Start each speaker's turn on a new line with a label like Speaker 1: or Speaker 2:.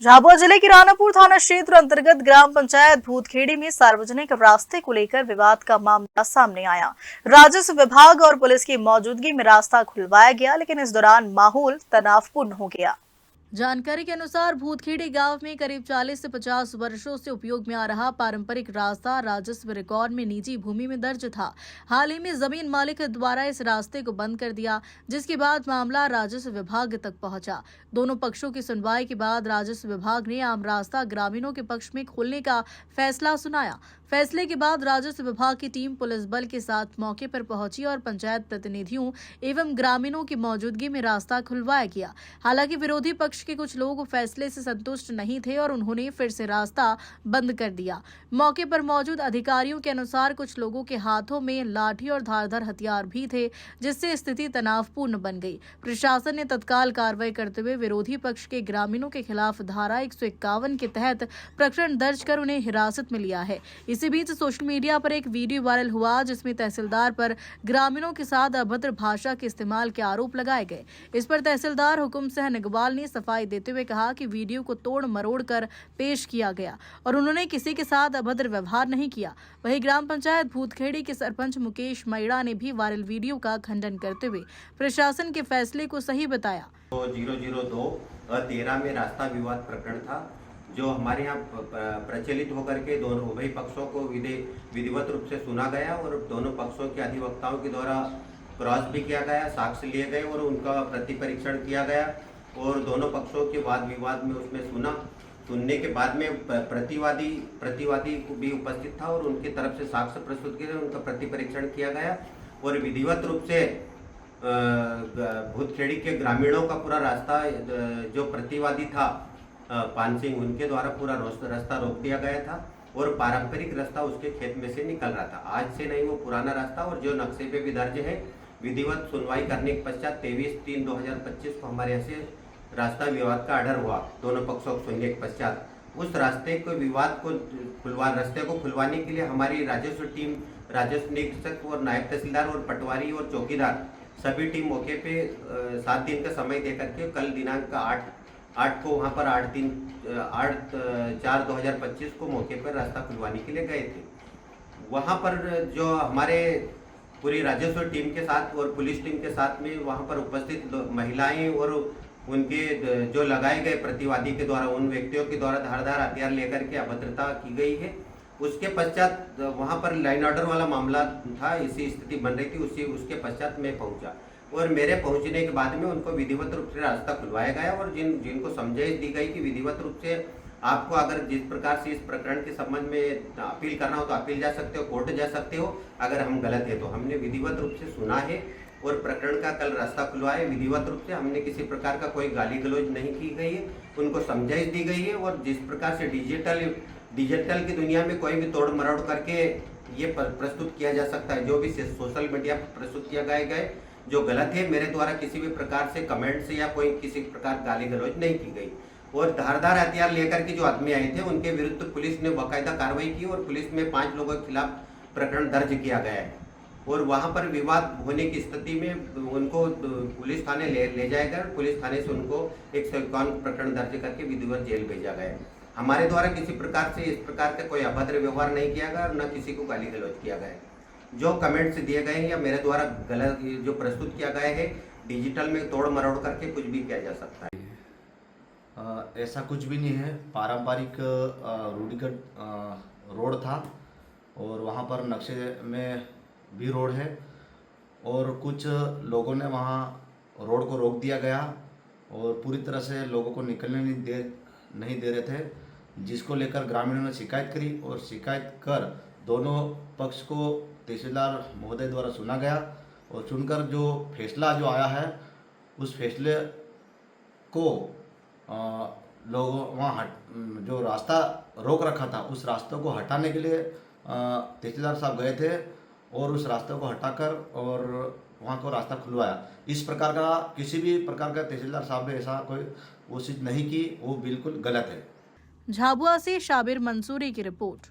Speaker 1: झाबुआ जिले के रानापुर थाना क्षेत्र अंतर्गत ग्राम पंचायत भूतखेड़ी में सार्वजनिक रास्ते को लेकर विवाद का मामला सामने आया। राजस्व विभाग और पुलिस की मौजूदगी में रास्ता खुलवाया गया, लेकिन इस दौरान माहौल तनावपूर्ण हो गया। जानकारी के अनुसार भूतखेड़ी गांव में करीब 40 से 50 वर्षों से उपयोग में आ रहा पारंपरिक रास्ता राजस्व रिकॉर्ड में निजी भूमि में दर्ज था। हाल ही में जमीन मालिक द्वारा इस रास्ते को बंद कर दिया, जिसके बाद मामला राजस्व विभाग तक पहुंचा। दोनों पक्षों की सुनवाई के बाद राजस्व विभाग ने आम रास्ता ग्रामीणों के पक्ष में खोलने का फैसला सुनाया। फैसले के बाद राजस्व विभाग की टीम पुलिस बल के साथ मौके पर पहुंची और पंचायत प्रतिनिधियों एवं ग्रामीणों की मौजूदगी में रास्ता खुलवाया गया। हालांकि विरोधी पक्ष के कुछ लोग फैसले से संतुष्ट नहीं थे और उन्होंने फिर से रास्ता बंद कर दिया। मौके पर मौजूद अधिकारियों के अनुसार कुछ लोगों के हाथों में लाठी और धारदार हथियार भी थे, जिससे स्थिति तनावपूर्ण बन गई। प्रशासन ने तत्काल कार्रवाई करते हुए विरोधी पक्ष के ग्रामीणों के खिलाफ धारा 151 के तहत प्रकरण दर्ज कर उन्हें हिरासत में लिया है। इसी बीच सोशल मीडिया पर एक वीडियो वायरल हुआ, जिसमें तहसीलदार पर ग्रामीणों के साथ अभद्र भाषा के इस्तेमाल के आरोप लगाए गए। इस पर तहसीलदार हुकुम सिंह निगवाल ने सफाई देते हुए कहा कि वीडियो को तोड़ मरोड़ कर पेश किया गया और उन्होंने किसी के साथ अभद्र व्यवहार नहीं किया। वहीं ग्राम पंचायत भूतखेड़ी के सरपंच मुकेश मैड़ा ने भी वायरल वीडियो का खंडन करते हुए प्रशासन के फैसले को सही बताया।
Speaker 2: 002/13 में रास्ता विवाद प्रकरण था, जो हमारे यहाँ प्रचलित होकर के दोनों उभय पक्षों को विधिवत रूप से सुना गया और दोनों पक्षों के अधिवक्ताओं के द्वारा क्रॉस भी किया गया, साक्ष्य लिए गए और उनका प्रतिपरीक्षण किया गया और दोनों पक्षों के वाद विवाद में उसमें सुनने के बाद में प्रतिवादी भी उपस्थित था और उनकी तरफ से साक्ष्य प्रस्तुत किए गए, उनका प्रतिपरीक्षण किया गया और विधिवत रूप से भूतखेड़ी के ग्रामीणों का पूरा रास्ता जो प्रतिवादी था पान सिंह, उनके द्वारा पूरा रास्ता रोक दिया गया था और पारंपरिक रास्ता उसके खेत में से निकल रहा था। आज से नहीं, वो पुराना रास्ता और जो नक्शे पे भी दर्ज है। विधिवत सुनवाई करने के पश्चात 23/3/2025 को हमारे यहाँ से रास्ता विवाद का ऑर्डर हुआ। दोनों पक्षों को सुनने के पश्चात उस रास्ते को रास्ते को खुलवाने के लिए हमारी राजस्व टीम, राजस्व निरीक्षक और नायब तहसीलदार और पटवारी और चौकीदार सभी टीम मौके पे 7 दिन का समय देकर के कल दिनांक 8 को वहाँ पर 8/4/2025 को मौके पर रास्ता खुलवाने के लिए गए थे। वहाँ पर जो हमारे पूरी राजस्व टीम के साथ और पुलिस टीम के साथ में वहाँ पर उपस्थित महिलाएं और उनके जो लगाए गए प्रतिवादी के द्वारा, उन व्यक्तियों के द्वारा धारदार हथियार लेकर के अभद्रता की गई है। उसके पश्चात वहाँ पर लाइन ऑर्डर वाला मामला था, इसी स्थिति बन रही थी। उसके पश्चात मैं पहुँचा और मेरे पहुंचने के बाद में उनको विधिवत रूप से रास्ता खुलवाया गया और जिनको समझाइश दी गई कि विधिवत रूप से आपको अगर जिस प्रकार से इस प्रकरण के संबंध में अपील करना हो तो अपील जा सकते हो, कोर्ट जा सकते हो, अगर हम गलत है तो। हमने विधिवत रूप से सुना है और प्रकरण का कल रास्ता खुलवाया विधिवत रूप से। हमने किसी प्रकार का कोई गाली गलौज नहीं की गई है, उनको समझाइश दी गई है और जिस प्रकार से डिजिटल की दुनिया में कोई भी तोड़ मरोड़ करके ये प्रस्तुत किया जा सकता है, जो भी सोशल मीडिया पर प्रस्तुत किया गए जो गलत है, मेरे द्वारा किसी भी प्रकार से कमेंट से या कोई किसी प्रकार गाली गलौज नहीं की गई। और धारदार हथियार लेकर के जो आदमी आए थे उनके विरुद्ध पुलिस ने बाकायदा कार्रवाई की और पुलिस में 5 लोगों के खिलाफ प्रकरण दर्ज किया गया है और वहां पर विवाद होने की स्थिति में उनको पुलिस थाने ले जाया गया। पुलिस थाने से उनको 151 प्रकरण दर्ज करके विधिवत जेल भेजा गया। हमारे द्वारा किसी प्रकार से इस प्रकार का कोई अभद्र व्यवहार नहीं किया गया और न किसी को गाली गलौज किया गया। जो कमेंट्स दिए गए हैं या मेरे द्वारा गलत जो प्रस्तुत किया गया है, डिजिटल में तोड़ मरोड़ करके कुछ भी किया जा सकता है।
Speaker 3: ऐसा कुछ भी नहीं है। पारंपरिक रूढ़िगत रोड था और वहाँ पर नक्शे में भी रोड है और कुछ लोगों ने वहाँ रोड को रोक दिया गया और पूरी तरह से लोगों को निकलने नहीं दे रहे थे, जिसको लेकर ग्रामीणों ने शिकायत करी और शिकायत कर दोनों पक्ष को तहसीलदार महोदय द्वारा सुना गया और सुनकर जो फैसला जो आया है उस फैसले को लोगों वहाँ जो रास्ता रोक रखा था उस रास्ते को हटाने के लिए तहसीलदार साहब गए थे और उस रास्ते को हटाकर और वहाँ को रास्ता खुलवाया। इस प्रकार का किसी भी प्रकार का तहसीलदार साहब ने ऐसा कोई कोशिश नहीं की, वो बिल्कुल गलत है।
Speaker 1: झाबुआ से शाबिर मंसूरी की रिपोर्ट।